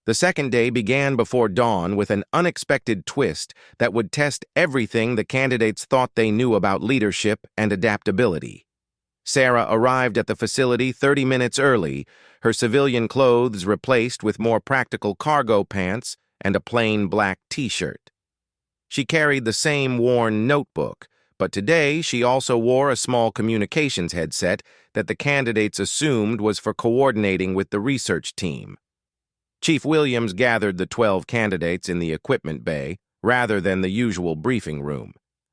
The second day began before dawn with an unexpected twist that would test everything the candidates thought they knew about leadership and adaptability. Sarah arrived at the facility 30 minutes early, her civilian clothes replaced with more practical cargo pants and a plain black t-shirt. She carried the same worn notebook, but today she also wore a small communications headset that the candidates assumed was for coordinating with the research team. Chief Williams gathered the 12 candidates in the equipment bay rather than the usual briefing room.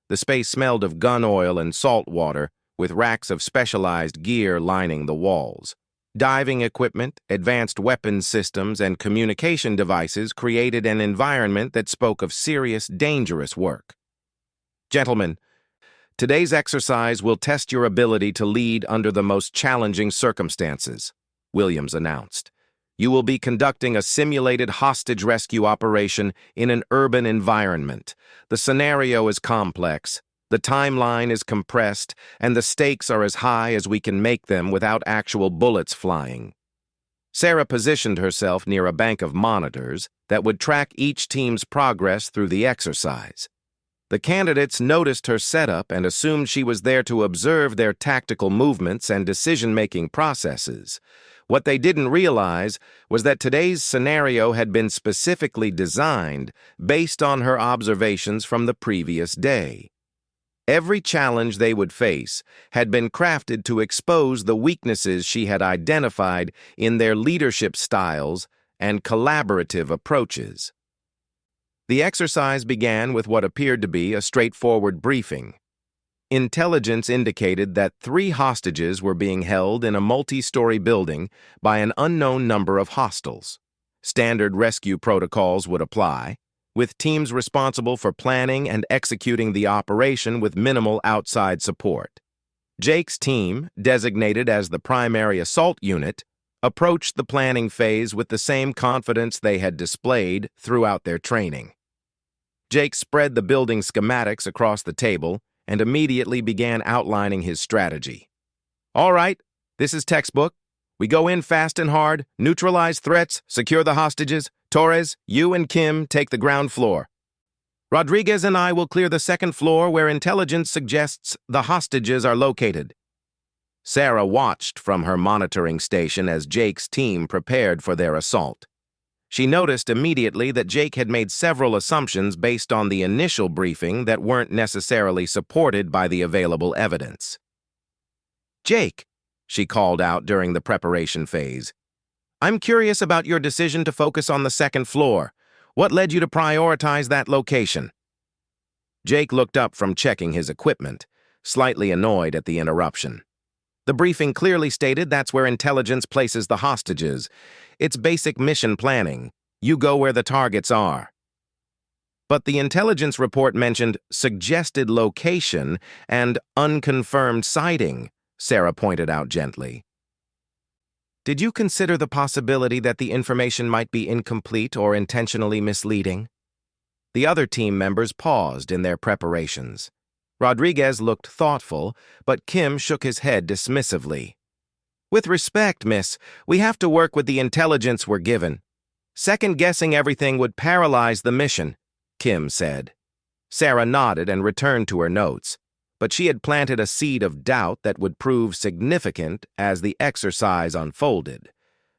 The space smelled of gun oil and salt water, with racks of specialized gear lining the walls. Diving equipment, advanced weapons systems, and communication devices created an environment that spoke of serious, dangerous work. Gentlemen, today's exercise will test your ability to lead under the most challenging circumstances, Williams announced. You will be conducting a simulated hostage rescue operation in an urban environment. The scenario is complex, the timeline is compressed, and the stakes are as high as we can make them without actual bullets flying. Sarah positioned herself near a bank of monitors that would track each team's progress through the exercise. The candidates noticed her setup and assumed she was there to observe their tactical movements and decision-making processes. What they didn't realize was that today's scenario had been specifically designed based on her observations from the previous day. Every challenge they would face had been crafted to expose the weaknesses she had identified in their leadership styles and collaborative approaches. The exercise began with what appeared to be a straightforward briefing. Intelligence indicated that 3 hostages were being held in a multi-story building by an unknown number of hostiles. Standard rescue protocols would apply, with teams responsible for planning and executing the operation with minimal outside support. Jake's team, designated as the primary assault unit, approached the planning phase with the same confidence they had displayed throughout their training. Jake spread the building schematics across the table and immediately began outlining his strategy. All right, this is textbook. We go in fast and hard, neutralize threats, secure the hostages. Torres, you and Kim take the ground floor. Rodriguez and I will clear the second floor where intelligence suggests the hostages are located. Sarah watched from her monitoring station as Jake's team prepared for their assault. She noticed immediately that Jake had made several assumptions based on the initial briefing that weren't necessarily supported by the available evidence. "Jake," she called out during the preparation phase, "I'm curious about your decision to focus on the second floor. What led you to prioritize that location?" Jake looked up from checking his equipment, slightly annoyed at the interruption. The briefing clearly stated that's where intelligence places the hostages. It's basic mission planning. You go where the targets are. But the intelligence report mentioned suggested location and unconfirmed sighting, Sarah pointed out gently. Did you consider the possibility that the information might be incomplete or intentionally misleading? The other team members paused in their preparations. Rodriguez looked thoughtful, but Kim shook his head dismissively. "With respect, miss, we have to work with the intelligence we're given. Second-guessing everything would paralyze the mission," Kim said. Sarah nodded and returned to her notes, but she had planted a seed of doubt that would prove significant as the exercise unfolded.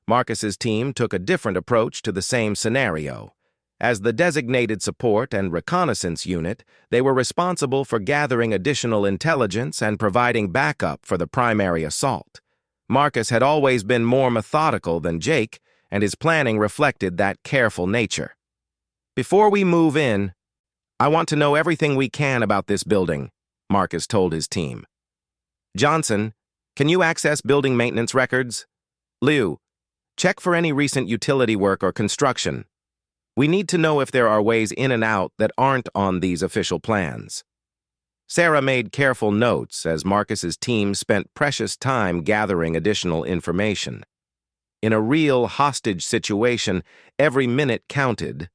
Marcus's team took a different approach to the same scenario. As the designated support and reconnaissance unit, they were responsible for gathering additional intelligence and providing backup for the primary assault. Marcus had always been more methodical than Jake, and his planning reflected that careful nature. "Before we move in, I want to know everything we can about this building," Marcus told his team. "Johnson, can you access building maintenance records? Liu, check for any recent utility work or construction. We need to know if there are ways in and out that aren't on these official plans." Sarah made careful notes as Marcus's team spent precious time gathering additional information. In a real hostage situation, every minute counted,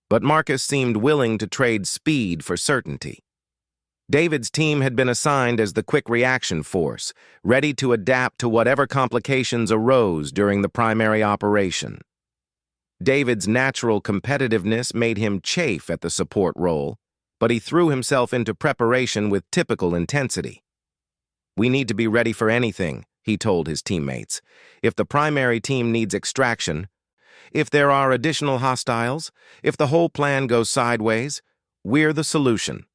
but Marcus seemed willing to trade speed for certainty. David's team had been assigned as the quick reaction force, ready to adapt to whatever complications arose during the primary operation. David's natural competitiveness made him chafe at the support role, but he threw himself into preparation with typical intensity. "We need to be ready for anything," he told his teammates. "If the primary team needs extraction, if there are additional hostiles, if the whole plan goes sideways, we're the solution."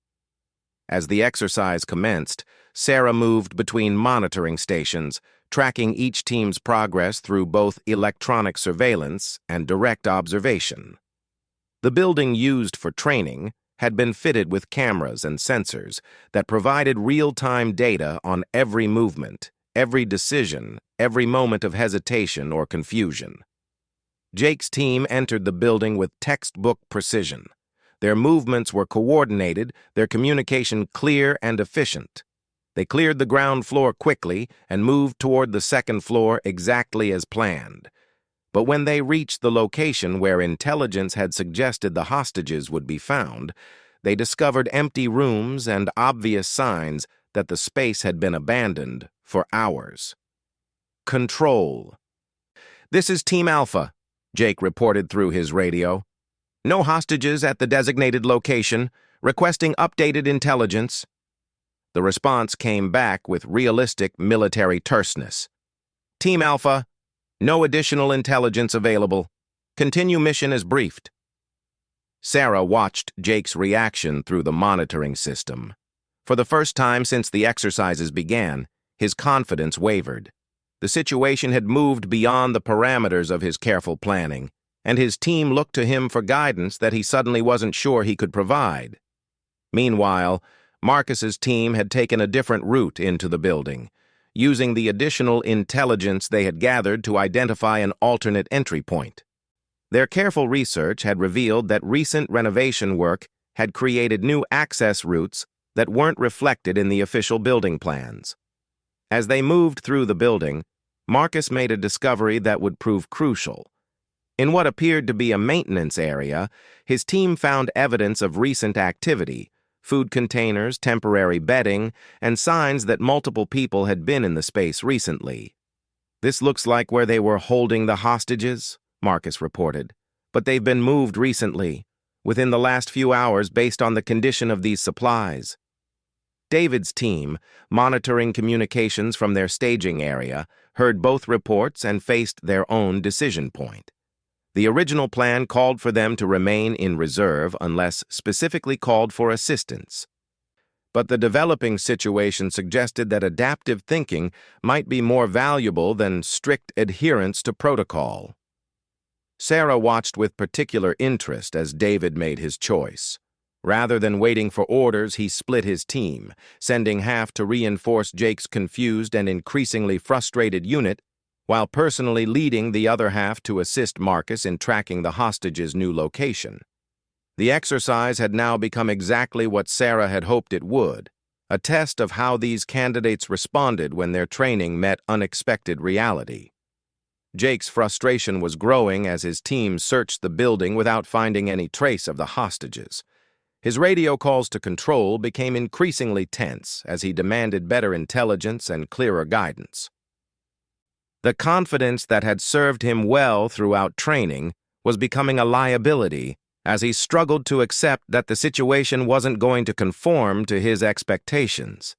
As the exercise commenced, Sarah moved between monitoring stations, tracking each team's progress through both electronic surveillance and direct observation. The building used for training had been fitted with cameras and sensors that provided real-time data on every movement, every decision, every moment of hesitation or confusion. Jake's team entered the building with textbook precision. Their movements were coordinated, their communication clear and efficient. They cleared the ground floor quickly and moved toward the second floor exactly as planned. But when they reached the location where intelligence had suggested the hostages would be found, they discovered empty rooms and obvious signs that the space had been abandoned for hours. Control. "This is Team Alpha," Jake reported through his radio. "No hostages at the designated location, requesting updated intelligence." The response came back with realistic military terseness. "Team Alpha, no additional intelligence available. Continue mission as briefed." Sarah watched Jake's reaction through the monitoring system. For the first time since the exercises began, his confidence wavered. The situation had moved beyond the parameters of his careful planning, and his team looked to him for guidance that he suddenly wasn't sure he could provide. Meanwhile, Marcus's team had taken a different route into the building, using the additional intelligence they had gathered to identify an alternate entry point. Their careful research had revealed that recent renovation work had created new access routes that weren't reflected in the official building plans. As they moved through the building, Marcus made a discovery that would prove crucial. In what appeared to be a maintenance area, his team found evidence of recent activity: food containers, temporary bedding, and signs that multiple people had been in the space recently. "This looks like where they were holding the hostages," Marcus reported. "But they've been moved recently, within the last few hours based on the condition of these supplies." David's team, monitoring communications from their staging area, heard both reports and faced their own decision point. The original plan called for them to remain in reserve unless specifically called for assistance. But the developing situation suggested that adaptive thinking might be more valuable than strict adherence to protocol. Sarah watched with particular interest as David made his choice. Rather than waiting for orders, he split his team, sending half to reinforce Jake's confused and increasingly frustrated unit, while personally leading the other half to assist Marcus in tracking the hostages' new location. The exercise had now become exactly what Sarah had hoped it would, a test of how these candidates responded when their training met unexpected reality. Jake's frustration was growing as his team searched the building without finding any trace of the hostages. His radio calls to control became increasingly tense as he demanded better intelligence and clearer guidance. The confidence that had served him well throughout training was becoming a liability as he struggled to accept that the situation wasn't going to conform to his expectations.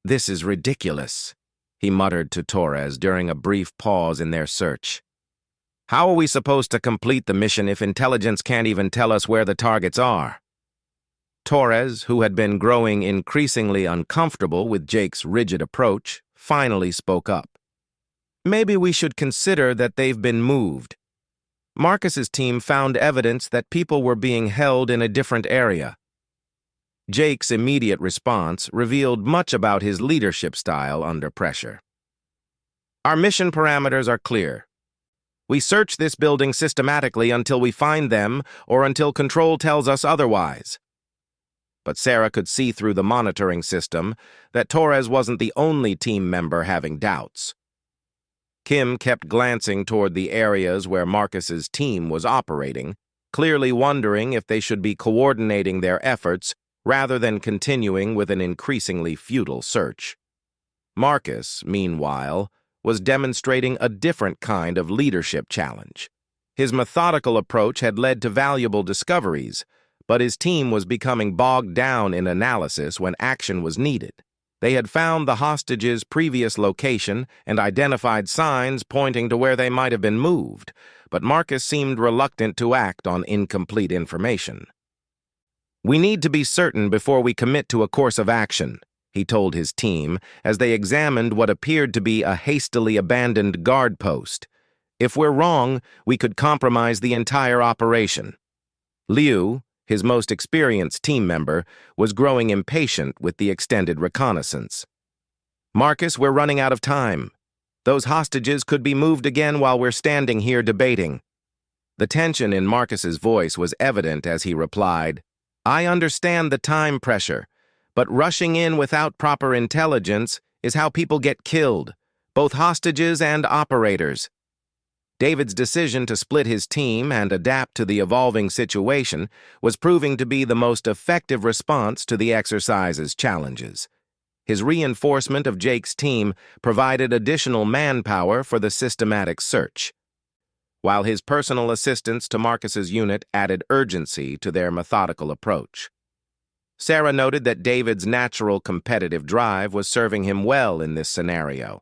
"This is ridiculous," he muttered to Torres during a brief pause in their search. "How are we supposed to complete the mission if intelligence can't even tell us where the targets are?" Torres, who had been growing increasingly uncomfortable with Jake's rigid approach, finally spoke up. "Maybe we should consider that they've been moved. Marcus's team found evidence that people were being held in a different area." Jake's immediate response revealed much about his leadership style under pressure. "Our mission parameters are clear. We search this building systematically until we find them or until control tells us otherwise." But Sarah could see through the monitoring system that Torres wasn't the only team member having doubts. Kim kept glancing toward the areas where Marcus's team was operating, clearly wondering if they should be coordinating their efforts rather than continuing with an increasingly futile search. Marcus, meanwhile, was demonstrating a different kind of leadership challenge. His methodical approach had led to valuable discoveries, but his team was becoming bogged down in analysis when action was needed. They had found the hostages' previous location and identified signs pointing to where they might have been moved, but Marcus seemed reluctant to act on incomplete information. "We need to be certain before we commit to a course of action," he told his team as they examined what appeared to be a hastily abandoned guard post. "If we're wrong, we could compromise the entire operation." Liu, his most experienced team member, was growing impatient with the extended reconnaissance. "Marcus, we're running out of time. Those hostages could be moved again while we're standing here debating." The tension in Marcus's voice was evident as he replied, "I understand the time pressure, but rushing in without proper intelligence is how people get killed, both hostages and operators." David's decision to split his team and adapt to the evolving situation was proving to be the most effective response to the exercise's challenges. His reinforcement of Jake's team provided additional manpower for the systematic search, while his personal assistance to Marcus's unit added urgency to their methodical approach. Sarah noted that David's natural competitive drive was serving him well in this scenario.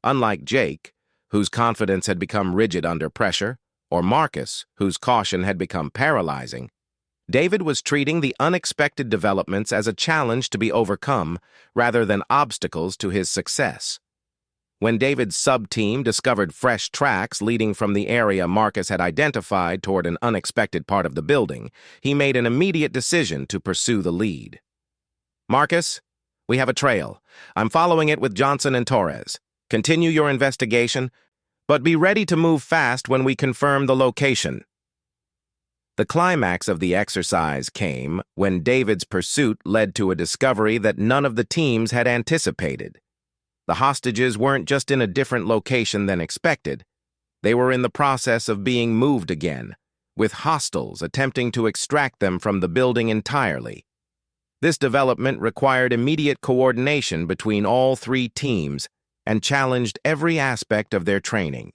Unlike Jake, whose confidence had become rigid under pressure, or Marcus, whose caution had become paralyzing, David was treating the unexpected developments as a challenge to be overcome rather than obstacles to his success. When David's sub-team discovered fresh tracks leading from the area Marcus had identified toward an unexpected part of the building, he made an immediate decision to pursue the lead. "Marcus, we have a trail. I'm following it with Johnson and Torres. Continue your investigation, but be ready to move fast when we confirm the location." The climax of the exercise came when David's pursuit led to a discovery that none of the teams had anticipated. The hostages weren't just in a different location than expected. They were in the process of being moved again, with hostiles attempting to extract them from the building entirely. This development required immediate coordination between all three teams and challenged every aspect of their training.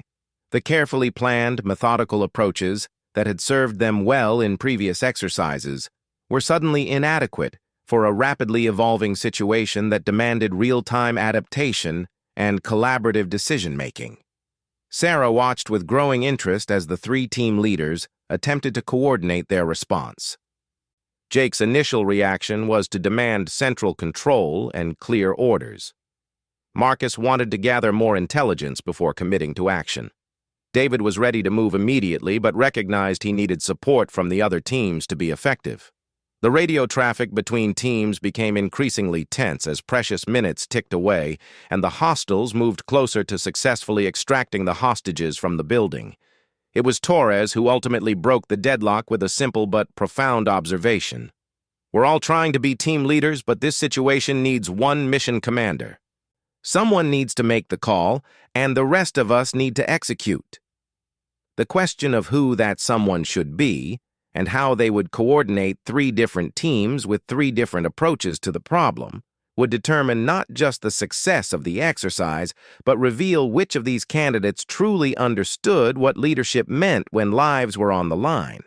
The carefully planned, methodical approaches that had served them well in previous exercises were suddenly inadequate for a rapidly evolving situation that demanded real-time adaptation and collaborative decision-making. Sarah watched with growing interest as the three team leaders attempted to coordinate their response. Jake's initial reaction was to demand central control and clear orders. Marcus wanted to gather more intelligence before committing to action. David was ready to move immediately but recognized he needed support from the other teams to be effective. The radio traffic between teams became increasingly tense as precious minutes ticked away and the hostiles moved closer to successfully extracting the hostages from the building. It was Torres who ultimately broke the deadlock with a simple but profound observation. "We're all trying to be team leaders, but this situation needs one mission commander. Someone needs to make the call, and the rest of us need to execute." The question of who that someone should be, and how they would coordinate three different teams with three different approaches to the problem, would determine not just the success of the exercise, but reveal which of these candidates truly understood what leadership meant when lives were on the line.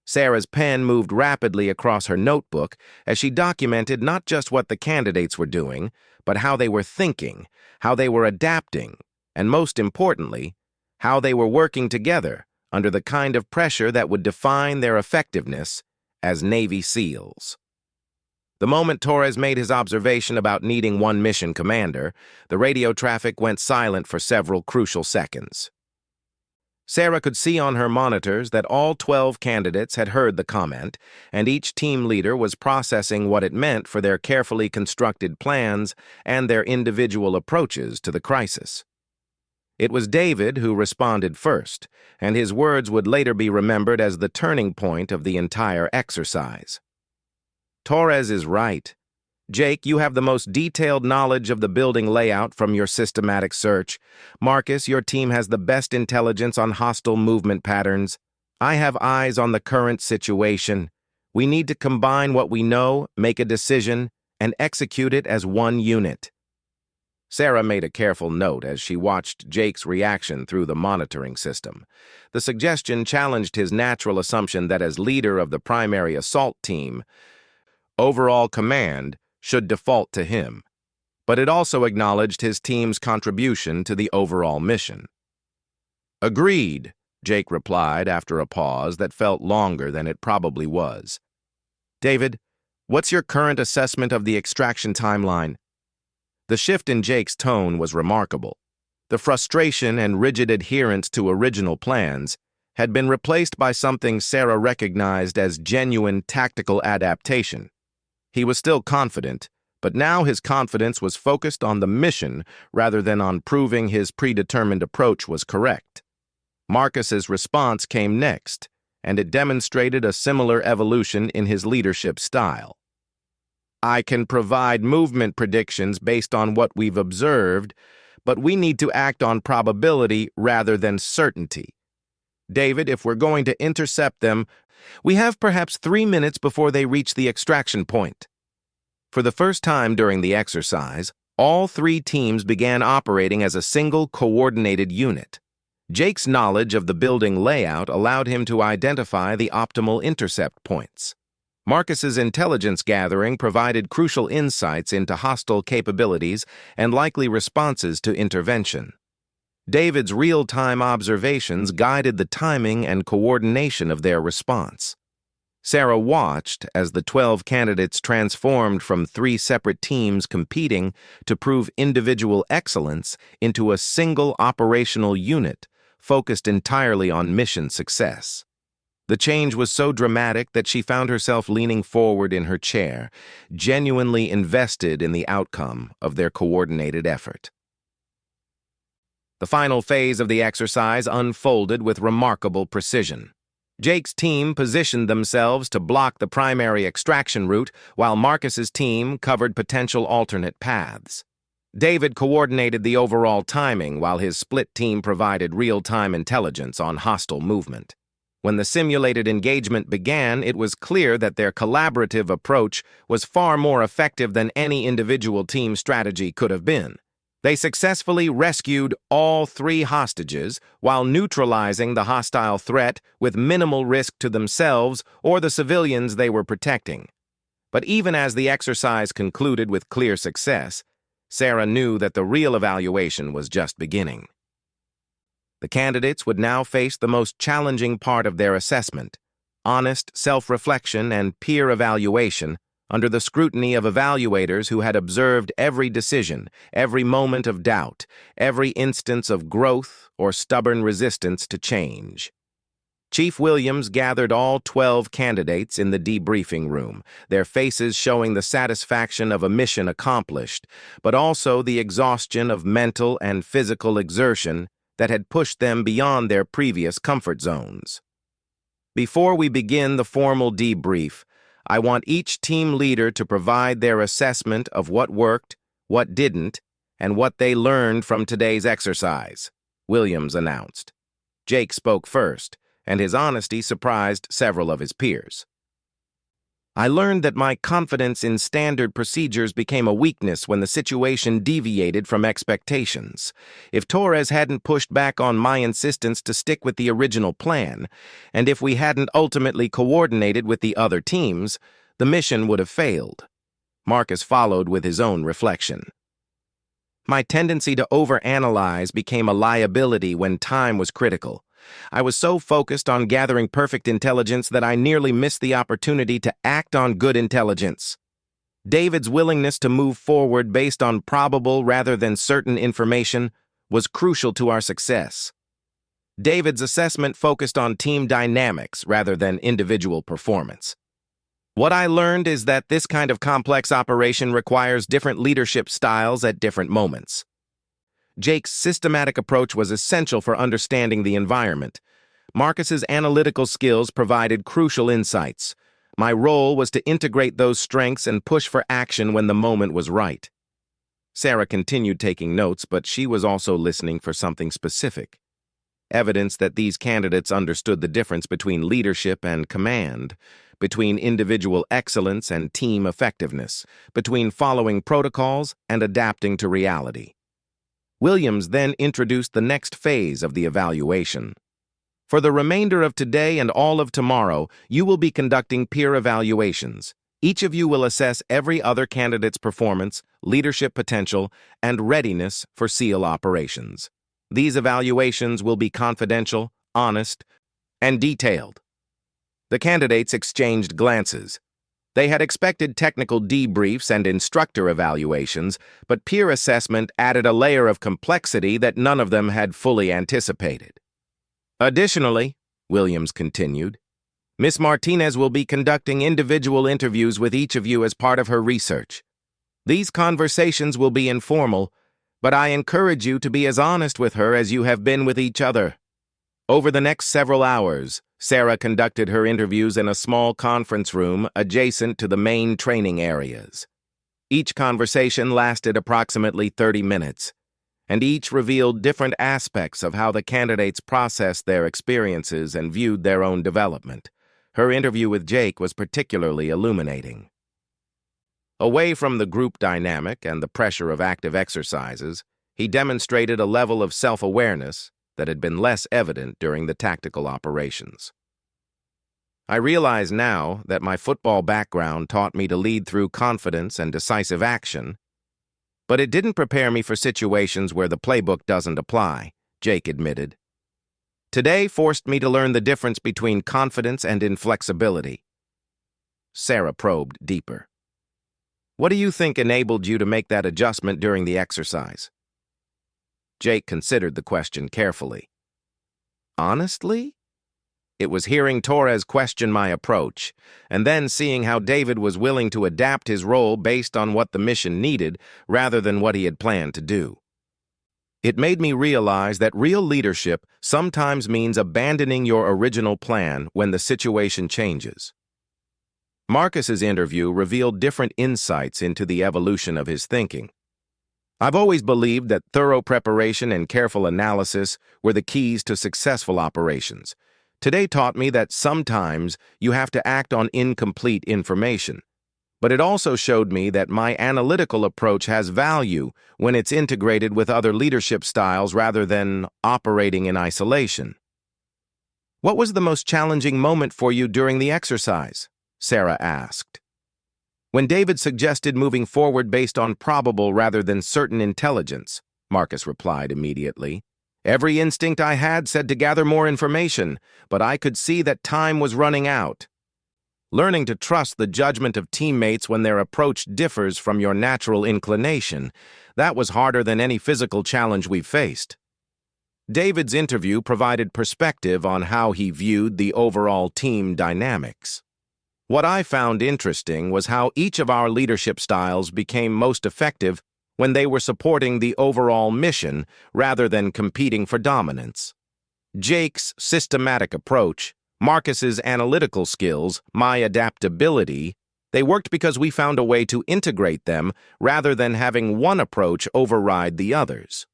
Sarah's pen moved rapidly across her notebook as she documented not just what the candidates were doing, but how they were thinking, how they were adapting, and most importantly, how they were working together under the kind of pressure that would define their effectiveness as Navy SEALs. The moment Torres made his observation about needing one mission commander, the radio traffic went silent for several crucial seconds. Sarah could see on her monitors that all 12 candidates had heard the comment, and each team leader was processing what it meant for their carefully constructed plans and their individual approaches to the crisis. It was David who responded first, and his words would later be remembered as the turning point of the entire exercise. "Torres is right. Jake, you have the most detailed knowledge of the building layout from your systematic search. Marcus, your team has the best intelligence on hostile movement patterns. I have eyes on the current situation. We need to combine what we know, make a decision, and execute it as one unit." Sarah made a careful note as she watched Jake's reaction through the monitoring system. The suggestion challenged his natural assumption that as leader of the primary assault team, overall command should default to him. But it also acknowledged his team's contribution to the overall mission. "Agreed," Jake replied after a pause that felt longer than it probably was. "David, what's your current assessment of the extraction timeline?" The shift in Jake's tone was remarkable. The frustration and rigid adherence to original plans had been replaced by something Sarah recognized as genuine tactical adaptation. He was still confident, but now his confidence was focused on the mission rather than on proving his predetermined approach was correct. Marcus's response came next, and it demonstrated a similar evolution in his leadership style. "I can provide movement predictions based on what we've observed, but we need to act on probability rather than certainty. David, if we're going to intercept them, we have perhaps 3 minutes before they reach the extraction point." For the first time during the exercise, all 3 teams began operating as a single coordinated unit. Jake's knowledge of the building layout allowed him to identify the optimal intercept points. Marcus's intelligence gathering provided crucial insights into hostile capabilities and likely responses to intervention. David's real-time observations guided the timing and coordination of their response. Sarah watched as the 12 candidates transformed from 3 separate teams competing to prove individual excellence into a single operational unit focused entirely on mission success. The change was so dramatic that she found herself leaning forward in her chair, genuinely invested in the outcome of their coordinated effort. The final phase of the exercise unfolded with remarkable precision. Jake's team positioned themselves to block the primary extraction route, while Marcus's team covered potential alternate paths. David coordinated the overall timing, while his split team provided real-time intelligence on hostile movement. When the simulated engagement began, it was clear that their collaborative approach was far more effective than any individual team strategy could have been. They successfully rescued all 3 hostages while neutralizing the hostile threat with minimal risk to themselves or the civilians they were protecting. But even as the exercise concluded with clear success, Sarah knew that the real evaluation was just beginning. The candidates would now face the most challenging part of their assessment: honest self-reflection and peer evaluation under the scrutiny of evaluators who had observed every decision, every moment of doubt, every instance of growth or stubborn resistance to change. Chief Williams gathered all 12 candidates in the debriefing room, their faces showing the satisfaction of a mission accomplished, but also the exhaustion of mental and physical exertion that had pushed them beyond their previous comfort zones. "Before we begin the formal debrief, I want each team leader to provide their assessment of what worked, what didn't, and what they learned from today's exercise," Williams announced. Jake spoke first, and his honesty surprised several of his peers. "I learned that my confidence in standard procedures became a weakness when the situation deviated from expectations. If Torres hadn't pushed back on my insistence to stick with the original plan, and if we hadn't ultimately coordinated with the other teams, the mission would have failed." Marcus followed with his own reflection. "My tendency to overanalyze became a liability when time was critical. I was so focused on gathering perfect intelligence that I nearly missed the opportunity to act on good intelligence. David's willingness to move forward based on probable rather than certain information was crucial to our success. David's assessment focused on team dynamics rather than individual performance. What I learned is that this kind of complex operation requires different leadership styles at different moments. Jake's systematic approach was essential for understanding the environment. Marcus's analytical skills provided crucial insights. My role was to integrate those strengths and push for action when the moment was right." Sarah continued taking notes, but she was also listening for something specific. Evidence that these candidates understood the difference between leadership and command, between individual excellence and team effectiveness, between following protocols and adapting to reality. Williams then introduced the next phase of the evaluation. For the remainder of today and all of tomorrow, you will be conducting peer evaluations. Each of you will assess every other candidate's performance, leadership potential, and readiness for SEAL operations. These evaluations will be confidential, honest, and detailed. The candidates exchanged glances. They had expected technical debriefs and instructor evaluations, but peer assessment added a layer of complexity that none of them had fully anticipated. Additionally, Williams continued, Ms. Martinez will be conducting individual interviews with each of you as part of her research. These conversations will be informal, but I encourage you to be as honest with her as you have been with each other. Over the next several hours, Sarah conducted her interviews in a small conference room adjacent to the main training areas. Each conversation lasted approximately 30 minutes, and each revealed different aspects of how the candidates processed their experiences and viewed their own development. Her interview with Jake was particularly illuminating. Away from the group dynamic and the pressure of active exercises, he demonstrated a level of self-awareness that had been less evident during the tactical operations. I realize now that my football background taught me to lead through confidence and decisive action, but it didn't prepare me for situations where the playbook doesn't apply, Jake admitted. Today forced me to learn the difference between confidence and inflexibility. Sarah probed deeper. What do you think enabled you to make that adjustment during the exercise? Jake considered the question carefully. Honestly? It was hearing Torres question my approach, and then seeing how David was willing to adapt his role based on what the mission needed rather than what he had planned to do. It made me realize that real leadership sometimes means abandoning your original plan when the situation changes. Marcus's interview revealed different insights into the evolution of his thinking. I've always believed that thorough preparation and careful analysis were the keys to successful operations. Today taught me that sometimes you have to act on incomplete information. But it also showed me that my analytical approach has value when it's integrated with other leadership styles rather than operating in isolation. What was the most challenging moment for you during the exercise? Sarah asked. When David suggested moving forward based on probable rather than certain intelligence, Marcus replied immediately. Every instinct I had said to gather more information, but I could see that time was running out. Learning to trust the judgment of teammates when their approach differs from your natural inclination, that was harder than any physical challenge we've faced. David's interview provided perspective on how he viewed the overall team dynamics. What I found interesting was how each of our leadership styles became most effective when they were supporting the overall mission rather than competing for dominance. Jake's systematic approach, Marcus's analytical skills, my adaptability, they worked because we found a way to integrate them rather than having one approach override the others.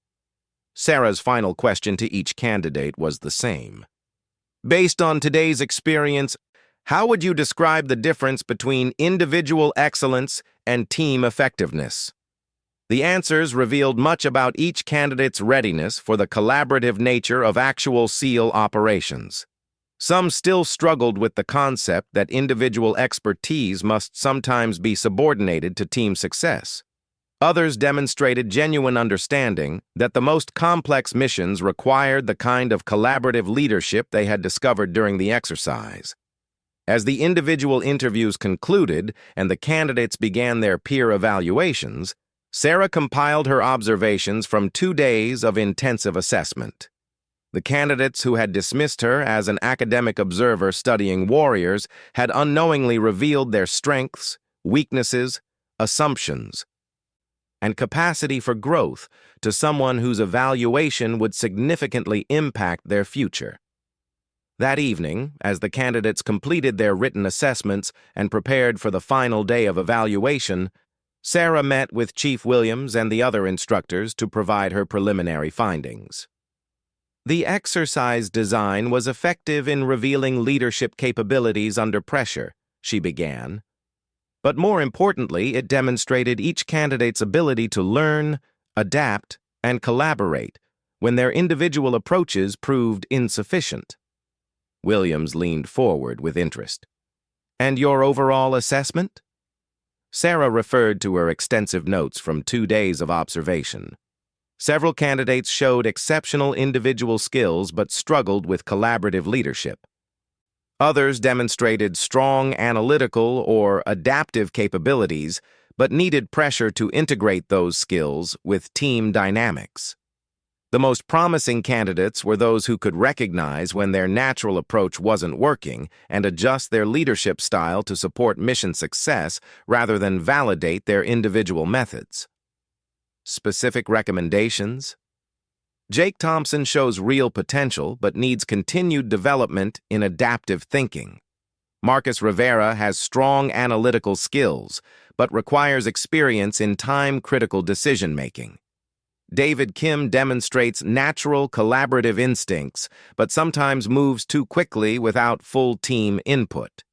Sarah's final question to each candidate was the same. Based on today's experience, how would you describe the difference between individual excellence and team effectiveness? The answers revealed much about each candidate's readiness for the collaborative nature of actual SEAL operations. Some still struggled with the concept that individual expertise must sometimes be subordinated to team success. Others demonstrated genuine understanding that the most complex missions required the kind of collaborative leadership they had discovered during the exercise. As the individual interviews concluded and the candidates began their peer evaluations, Sarah compiled her observations from 2 days of intensive assessment. The candidates who had dismissed her as an academic observer studying warriors had unknowingly revealed their strengths, weaknesses, assumptions, and capacity for growth to someone whose evaluation would significantly impact their future. That evening, as the candidates completed their written assessments and prepared for the final day of evaluation, Sarah met with Chief Williams and the other instructors to provide her preliminary findings. The exercise design was effective in revealing leadership capabilities under pressure, she began. But more importantly, it demonstrated each candidate's ability to learn, adapt, and collaborate when their individual approaches proved insufficient. Williams leaned forward with interest. "And your overall assessment?" Sarah referred to her extensive notes from 2 days of observation. Several candidates showed exceptional individual skills but struggled with collaborative leadership. Others demonstrated strong analytical or adaptive capabilities but needed pressure to integrate those skills with team dynamics. The most promising candidates were those who could recognize when their natural approach wasn't working and adjust their leadership style to support mission success rather than validate their individual methods. Specific recommendations? Jake Thompson shows real potential but needs continued development in adaptive thinking. Marcus Rivera has strong analytical skills but requires experience in time-critical decision-making. David Kim demonstrates natural collaborative instincts, but sometimes moves too quickly without full team input.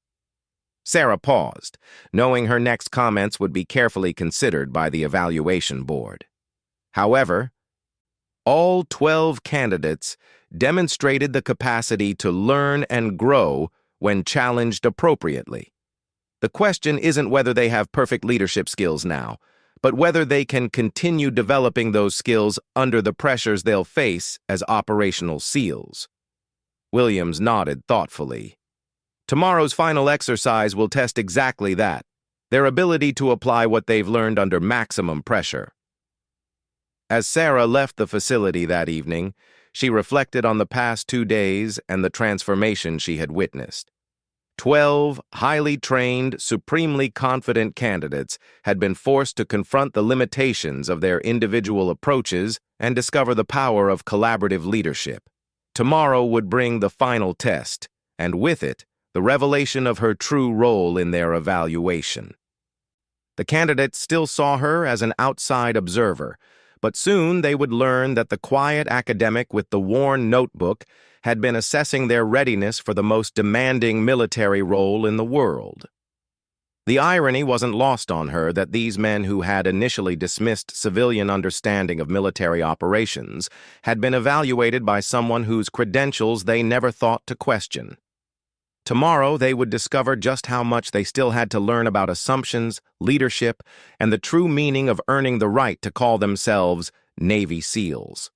Sarah paused, knowing her next comments would be carefully considered by the evaluation board. However, all 12 candidates demonstrated the capacity to learn and grow when challenged appropriately. The question isn't whether they have perfect leadership skills now, but whether they can continue developing those skills under the pressures they'll face as operational SEALs. Williams nodded thoughtfully. Tomorrow's final exercise will test exactly that, their ability to apply what they've learned under maximum pressure. As Sarah left the facility that evening, she reflected on the past 2 days and the transformation she had witnessed. 12 highly trained, supremely confident candidates had been forced to confront the limitations of their individual approaches and discover the power of collaborative leadership. Tomorrow would bring the final test, and with it, the revelation of her true role in their evaluation. The candidates still saw her as an outside observer, but soon they would learn that the quiet academic with the worn notebook had been assessing their readiness for the most demanding military role in the world. The irony wasn't lost on her that these men who had initially dismissed civilian understanding of military operations had been evaluated by someone whose credentials they never thought to question. Tomorrow they would discover just how much they still had to learn about assumptions, leadership, and the true meaning of earning the right to call themselves Navy SEALs.